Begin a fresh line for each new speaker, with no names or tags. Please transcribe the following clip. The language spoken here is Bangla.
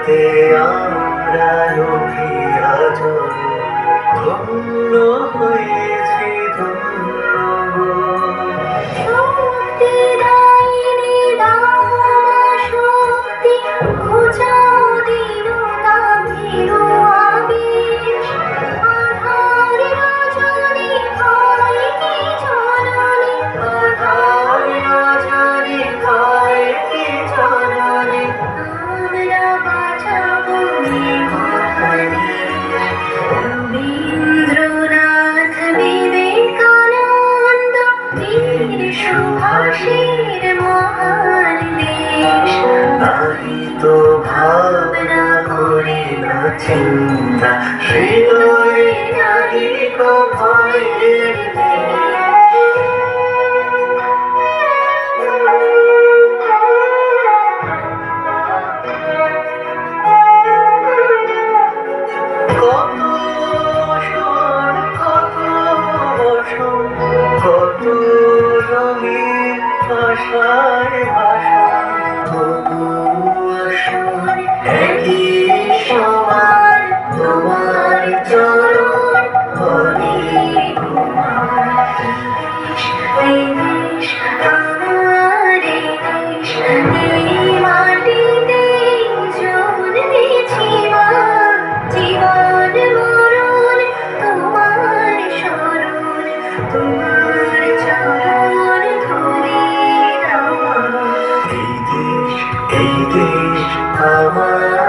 তাতে আমরা লোভিয়া জল ধন্য হয়েছি ধন্য গো।
শক্তি দায়িনী দাও শক্তি ঘুচাও দীনতা ভীরু আবেশ আধার রজনী ভয় কি জননী
আধার রজনী ভয় কি জননী
আমরা বাঁচাবো নির্মহানি রবীন্দ্রনাথ বিবেকানন্দ বীর সুভাষের মহান দেশ
নাহি তো ভাবনা করি না চিন্তা হৃদয়ে নাহি কো ভয়ের কত বসন কত বসন কত রঙের ভাষায় ভাষণ তবু আসন একই সমান তোমার চরণ হরি
এই দেশ আমার এই দেশ এই মাটিতে জন দিয়েছি মা জীবন মরণ তোমার শরণ তোমার চরণ ধরে
এই দেশ আমার